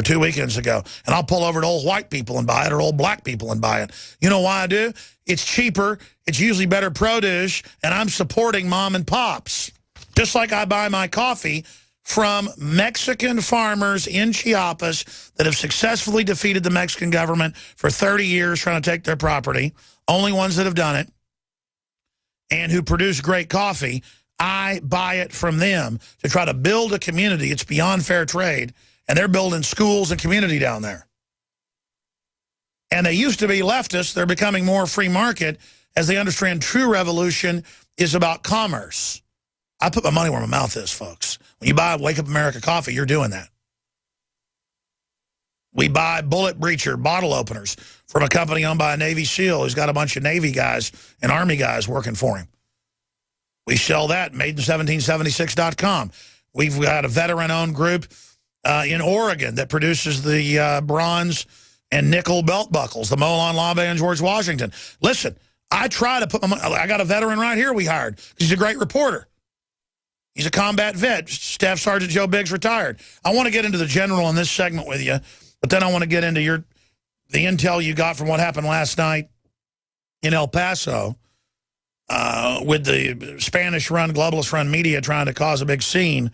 or 2 weekends ago. And I'll pull over to old white people and buy it or old black people and buy it. You know why I do? It's cheaper. It's usually better produce. And I'm supporting mom and pops. Just like I buy my coffee from Mexican farmers in Chiapas that have successfully defeated the Mexican government for 30 years trying to take their property. Only ones that have done it. And who produce great coffee. I buy it from them to try to build a community. It's beyond fair trade. And they're building schools and community down there. And they used to be leftists. They're becoming more free market as they understand true revolution is about commerce. I put my money where my mouth is, folks. When you buy Wake Up America coffee, you're doing that. We buy bullet breacher bottle openers from a company owned by a Navy SEAL who's got a bunch of Navy guys and Army guys working for him. We sell that, made-in-1776.com. We've got a veteran-owned group in Oregon that produces the bronze and nickel belt buckles, the Molon Labe and George Washington. Listen, I try to put my money, I got a veteran right here we hired. He's a great reporter. He's a combat vet. Staff Sergeant Joe Biggs retired. I want to get into the general in this segment with you, but then I want to get into the intel you got from what happened last night in El Paso with the Spanish-run, globalist-run media trying to cause a big scene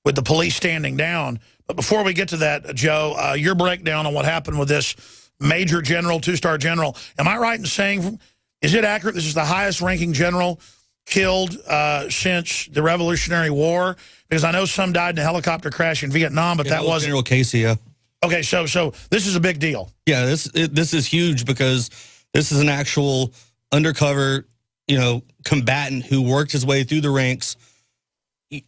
with the police standing down. But before we get to that, Joe, your breakdown on what happened with this major general, two-star general. Am I right in saying, is it accurate this is the highest-ranking general killed since the Revolutionary War? Because I know some died in a helicopter crash in Vietnam, but that wasn't General Casey. Yeah. Okay, so this is a big deal. Yeah, this is huge because this is an actual undercover, combatant who worked his way through the ranks.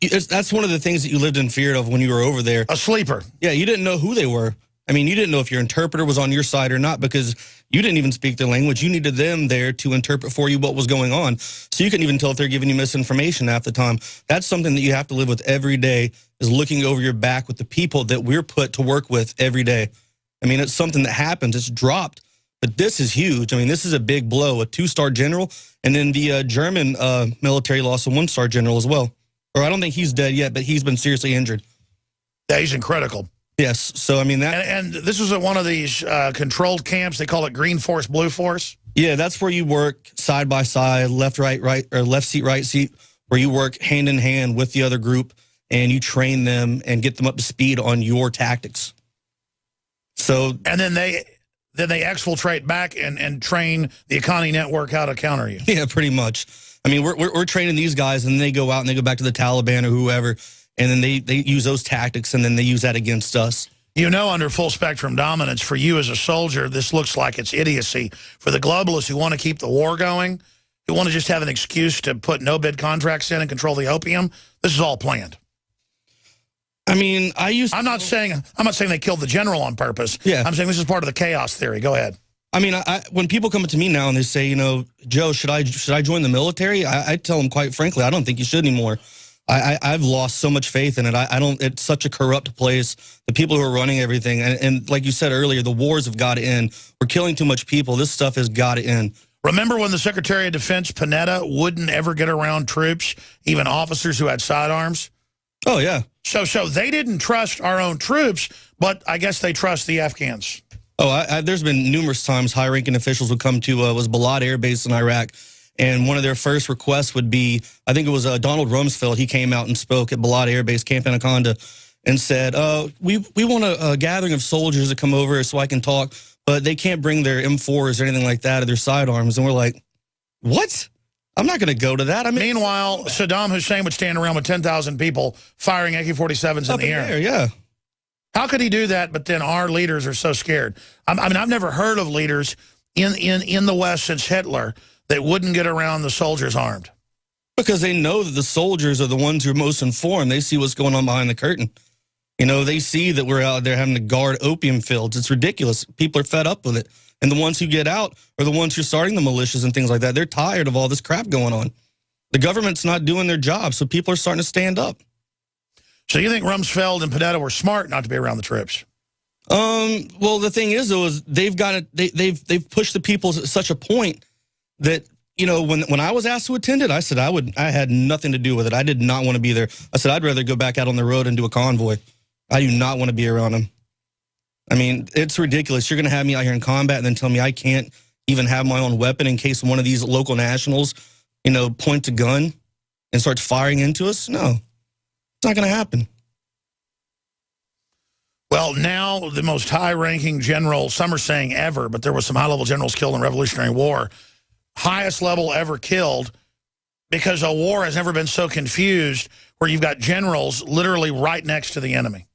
That's one of the things that you lived in fear of when you were over there. A sleeper. Yeah, you didn't know who they were. I mean, you didn't know if your interpreter was on your side or not because you didn't even speak their language. You needed them there to interpret for you what was going on. So you couldn't even tell if they're giving you misinformation half the time. That's something that you have to live with every day, is looking over your back with the people that we're put to work with every day. I mean, it's something that happens. It's dropped. But this is huge. I mean, this is a big blow, a 2-star general. And then the German military lost a 1-star general as well. Or I don't think he's dead yet, but he's been seriously injured. Yeah, he's critical. Yes, so I mean that, and this was at one of these controlled camps. They call it Green Force, Blue Force. Yeah, that's where you work side by side, left, right, or left seat, right seat, where you work hand in hand with the other group, and you train them and get them up to speed on your tactics. So and then they exfiltrate back and train the Akani network how to counter you. Yeah, pretty much. I mean, we're training these guys, and they go out and they go back to the Taliban or whoever. And then they use those tactics, and then they use that against us. Under full spectrum dominance, for you as a soldier, this looks like it's idiocy. For the globalists who want to keep the war going, who want to just have an excuse to put no-bid contracts in and control the opium, this is all planned. I mean, I'm not saying they killed the general on purpose. Yeah. I'm saying this is part of the chaos theory. Go ahead. I mean, when people come up to me now and they say, Joe, should I join the military? I tell them, quite frankly, I don't think you should anymore. I've lost so much faith in it. It's such a corrupt place. The people who are running everything, and like you said earlier, the wars have got to end. We're killing too much people. This stuff has got to end. Remember when the Secretary of Defense, Panetta, wouldn't ever get around troops, even officers who had sidearms? Oh, yeah. So they didn't trust our own troops, but I guess they trust the Afghans. Oh, there's been numerous times high-ranking officials would come to was Balad Air Base in Iraq. And one of their first requests would be, I think it was Donald Rumsfeld. He came out and spoke at Balad Air Base, Camp Anaconda, and said, we want a gathering of soldiers to come over so I can talk, but they can't bring their M4s or anything like that or their sidearms. And we're like, what? I'm not going to go to that. I mean, meanwhile, Saddam Hussein would stand around with 10,000 people firing AK-47s in the air. Yeah. How could he do that, but then our leaders are so scared? I mean, I've never heard of leaders in the West since Hitler that wouldn't get around the soldiers armed. Because they know that the soldiers are the ones who are most informed. They see what's going on behind the curtain. They see that we're out there having to guard opium fields. It's ridiculous. People are fed up with it. And the ones who get out are the ones who are starting the militias and things like that. They're tired of all this crap going on. The government's not doing their job, so people are starting to stand up. So you think Rumsfeld and Panetta were smart not to be around the troops? Well, the thing is, though, is they've they've pushed the people to such a point that, when I was asked to attend it, I said I had nothing to do with it. I did not want to be there. I said I'd rather go back out on the road and do a convoy. I do not want to be around them. I mean, it's ridiculous. You're going to have me out here in combat and then tell me I can't even have my own weapon in case one of these local nationals, you know, points a gun and starts firing into us? No, it's not going to happen. Well, now the most high-ranking general, some are saying ever, but there were some high-level generals killed in the Revolutionary War, highest level ever killed, because a war has never been so confused where you've got generals literally right next to the enemy.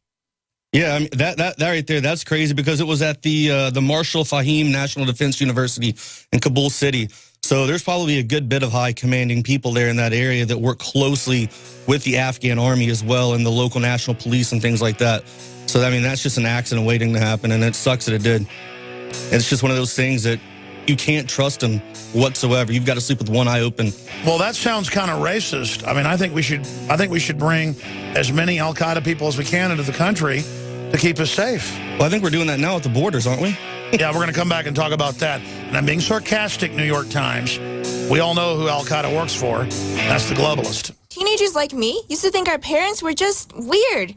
Yeah, I mean, that right there, that's crazy, because it was at the Marshall Fahim National Defense University in Kabul City. So there's probably a good bit of high commanding people there in that area that work closely with the Afghan army as well and the local national police and things like that. So, I mean, that's just an accident waiting to happen, and it sucks that it did. It's just one of those things that you can't trust them whatsoever. You've got to sleep with one eye open. Well, that sounds kind of racist. I mean, I think we should bring as many Al-Qaeda people as we can into the country to keep us safe. Well, I think we're doing that now at the borders, aren't we? Yeah, we're going to come back and talk about that. And I'm being sarcastic, New York Times. We all know who Al-Qaeda works for. That's the globalist. Teenagers like me used to think our parents were just weird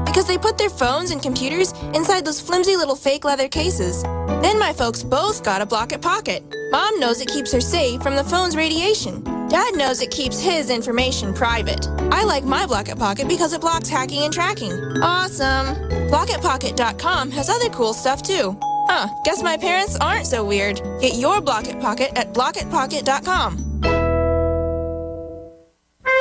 because they put their phones and computers inside those flimsy little fake leather cases. Then my folks both got a Block-It Pocket. Mom knows it keeps her safe from the phone's radiation. Dad knows it keeps his information private. I like my Block-It Pocket because it blocks hacking and tracking. Awesome. Blockitpocket.com has other cool stuff too. Huh, guess my parents aren't so weird. Get your Block-It Pocket at blockitpocket.com.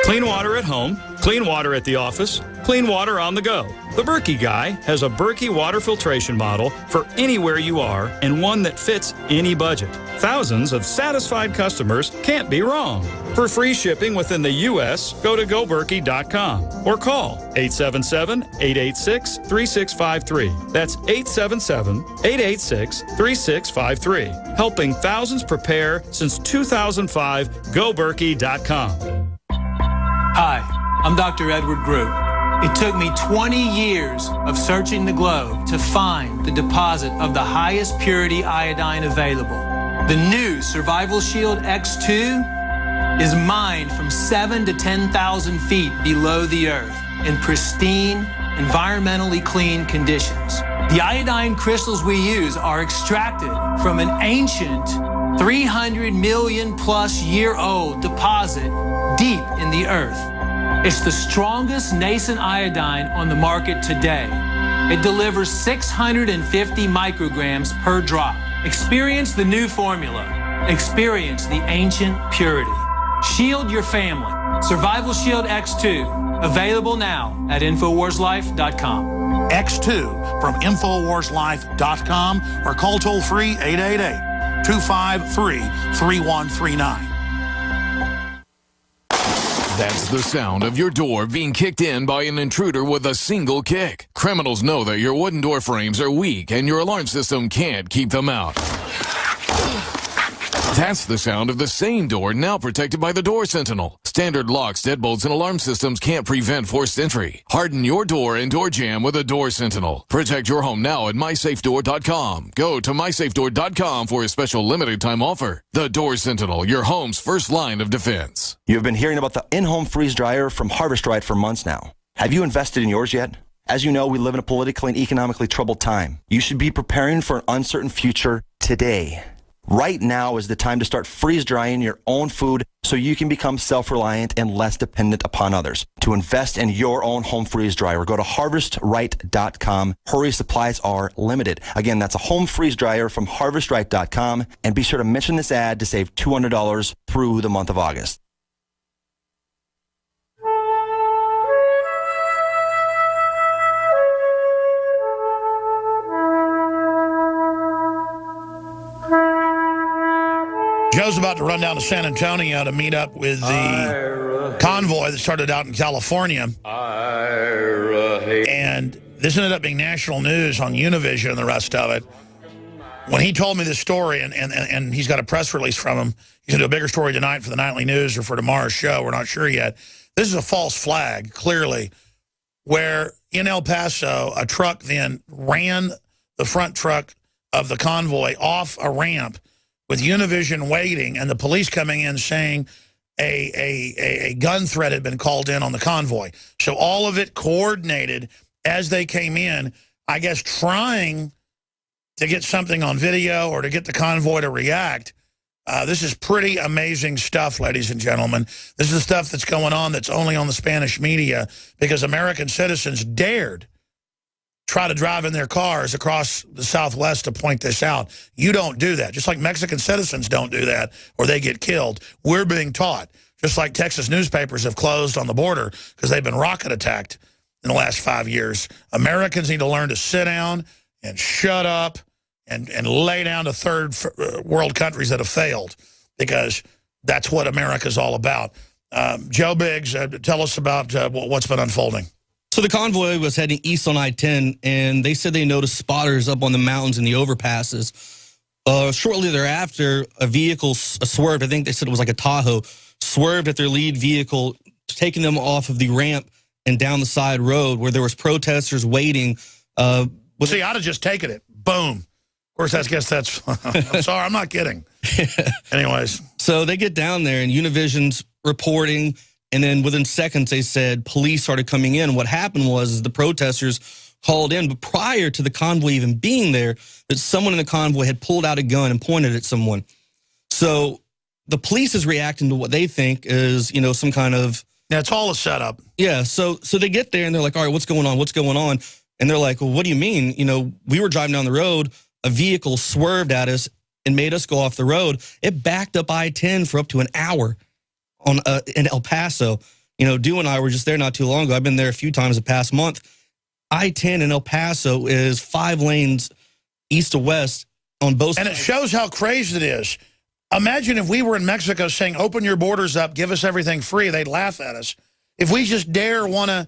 Clean water at home, clean water at the office, clean water on the go. The Berkey Guy has a Berkey water filtration model for anywhere you are and one that fits any budget. Thousands of satisfied customers can't be wrong. For free shipping within the U.S., go to goberkey.com or call 877-886-3653. That's 877-886-3653. Helping thousands prepare since 2005, goberkey.com. Hi, I'm Dr. Edward Group. It took me 20 years of searching the globe to find the deposit of the highest purity iodine available. The new Survival Shield X2 is mined from 7,000 to 10,000 feet below the earth in pristine, environmentally clean conditions. The iodine crystals we use are extracted from an ancient 300 million plus year old deposit deep in the earth. It's the strongest nascent iodine on the market today. It delivers 650 micrograms per drop. Experience the new formula. Experience the ancient purity. Shield your family. Survival Shield X2. Available now at InfoWarsLife.com. X2 from InfoWarsLife.com or call toll-free 888-253-3139. That's the sound of your door being kicked in by an intruder with a single kick. Criminals know that your wooden door frames are weak and your alarm system can't keep them out. That's the sound of the same door now protected by the Door Sentinel. Standard locks, deadbolts, and alarm systems can't prevent forced entry. Harden your door and door jamb with a Door Sentinel. Protect your home now at MySafeDoor.com. Go to MySafeDoor.com for a special limited-time offer. The Door Sentinel, your home's first line of defense. You've been hearing about the in-home freeze dryer from Harvest Right for months now. Have you invested in yours yet? As you know, we live in a politically and economically troubled time. You should be preparing for an uncertain future today. Right now is the time to start freeze drying your own food so you can become self-reliant and less dependent upon others. To invest in your own home freeze dryer, go to harvestright.com. Hurry, supplies are limited. Again, that's a home freeze dryer from harvestright.com. And be sure to mention this ad to save $200 through the month of August. Joe's about to run down to San Antonio to meet up with the convoy that started out in California. And this ended up being national news on Univision and the rest of it. When he told me this story, and he's got a press release from him, he's going to do a bigger story tonight for the nightly news or for tomorrow's show. We're not sure yet. This is a false flag, clearly, where in El Paso, a truck then ran the front truck of the convoy off a ramp with Univision waiting and the police coming in saying a gun threat had been called in on the convoy. So all of it coordinated as they came in, I guess trying to get something on video or to get the convoy to react. This is pretty amazing stuff, ladies and gentlemen. This is the stuff that's going on that's only on the Spanish media because American citizens dared try to drive in their cars across the Southwest to point this out. You don't do that. Just like Mexican citizens don't do that or they get killed. We're being taught. Just like Texas newspapers have closed on the border because they've been rocket attacked in the last 5 years. Americans need to learn to sit down and shut up and lay down to third world countries that have failed, because that's what America's all about. Joe Biggs, tell us about what's been unfolding. So the convoy was heading east on I-10, and they said they noticed spotters up on the mountains and the overpasses. Shortly thereafter, a vehicle swerved. I think they said it was like a Tahoe, swerved at their lead vehicle, taking them off of the ramp and down the side road where there was protesters waiting. See, I'd have just taken it. Boom. Of course, I guess that's... I'm sorry, I'm not kidding. Anyways. So they get down there, and Univision's reporting, and then within seconds, they said police started coming in. What happened was the protesters called in, but prior to the convoy even being there, that someone in the convoy had pulled out a gun and pointed at someone. So the police is reacting to what they think is, you know, some kind of... Yeah, it's all a setup. Yeah, so they get there, and they're like, all right, what's going on? What's going on? And they're like, well, what do you mean? You know, we were driving down the road, a vehicle swerved at us and made us go off the road. It backed up I-10 for up to an hour on in El Paso. You know, Dew and I were just there not too long ago. I've been there a few times the past month. I-10 in El Paso is 5 lanes east to west on both sides. And it shows how crazy it is. Imagine if we were in Mexico saying, open your borders up, give us everything free. They'd laugh at us. If we just dare want to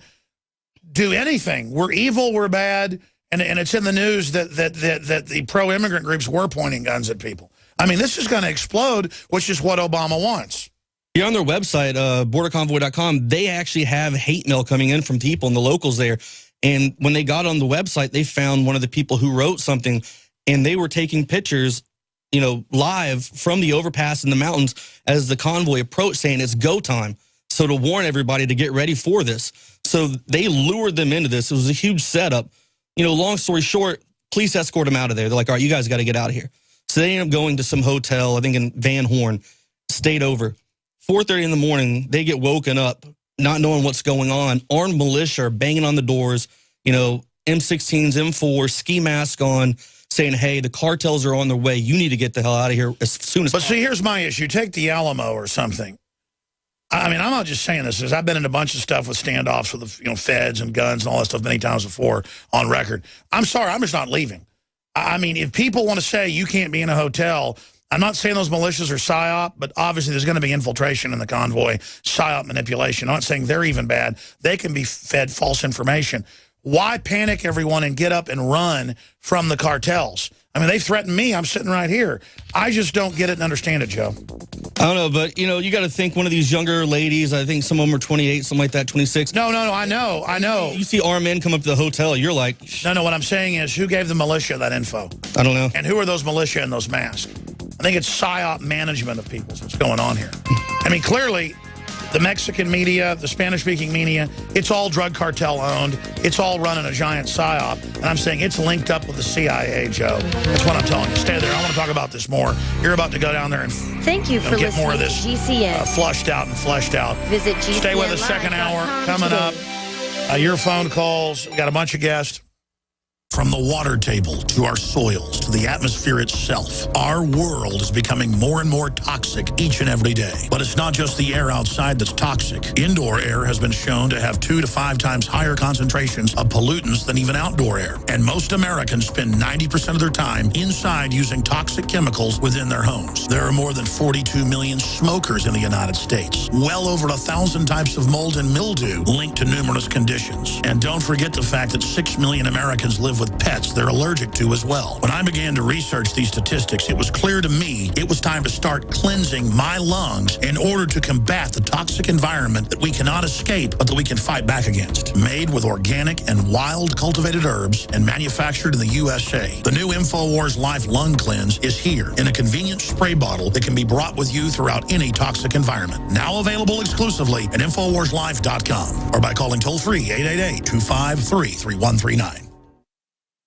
do anything, we're evil, we're bad, and it's in the news that the pro-immigrant groups were pointing guns at people. I mean, this is going to explode, which is what Obama wants. Here on their website, borderconvoy.com, they actually have hate mail coming in from people and the locals there. And when they got on the website, they found one of the people who wrote something, and they were taking pictures, you know, live from the overpass in the mountains as the convoy approached, saying it's go time. So to warn everybody to get ready for this. So they lured them into this. It was a huge setup. You know, long story short, police escort them out of there. They're like, all right, you guys got to get out of here. So they end up going to some hotel, I think in Van Horn, stayed over. 4:30 in the morning, they get woken up, not knowing what's going on. Armed militia are banging on the doors, you know, M16s, M4, ski mask on, saying, hey, the cartels are on their way. You need to get the hell out of here as soon as possible. But see, here's my issue. Take the Alamo or something. I mean, I'm not just saying this. I've been in a bunch of stuff with standoffs with the, you know, feds and guns and all that stuff many times before on record. I'm sorry, I'm just not leaving. I mean, if people want to say you can't be in a hotel, I'm not saying those militias are PSYOP, but obviously there's going to be infiltration in the convoy, PSYOP manipulation. I'm not saying they're even bad. They can be fed false information. Why panic everyone and get up and run from the cartels? I mean, they threatened me. I'm sitting right here. I just don't get it and understand it, Joe. I don't know, but, you know, you got to think one of these younger ladies, I think some of them are 28, something like that, 26. No, I know. You see armed men come up to the hotel, you're like... No, what I'm saying is, who gave the militia that info? I don't know. And who are those militia in those masks? I think it's PSYOP management of people. What's going on here? I mean, clearly, the Mexican media, the Spanish-speaking media, it's all drug cartel owned. It's all running a giant PSYOP. And I'm saying it's linked up with the CIA, Joe. That's what I'm telling you. Stay there. I want to talk about this more. You're about to go down there and thank you for get more of this GCN. Flushed out and fleshed out. Visit GCN. Stay with us, second hour coming up. Your phone calls. We got a bunch of guests. From the water table to our soils to the atmosphere itself, our world is becoming more and more toxic each and every day. But it's not just the air outside that's toxic. Indoor air has been shown to have 2 to 5 times higher concentrations of pollutants than even outdoor air. And most Americans spend 90% of their time inside using toxic chemicals within their homes. There are more than 42 million smokers in the United States. Well over 1,000 types of mold and mildew linked to numerous conditions. And don't forget the fact that 6 million Americans live with pets they're allergic to as well. When I began to research these statistics, it was clear to me it was time to start cleansing my lungs in order to combat the toxic environment that we cannot escape, but that we can fight back against. Made with organic and wild cultivated herbs and manufactured in the USA, the new InfoWars Life Lung Cleanse is here in a convenient spray bottle that can be brought with you throughout any toxic environment. Now available exclusively at InfoWarsLife.com or by calling toll-free 888-253-3139.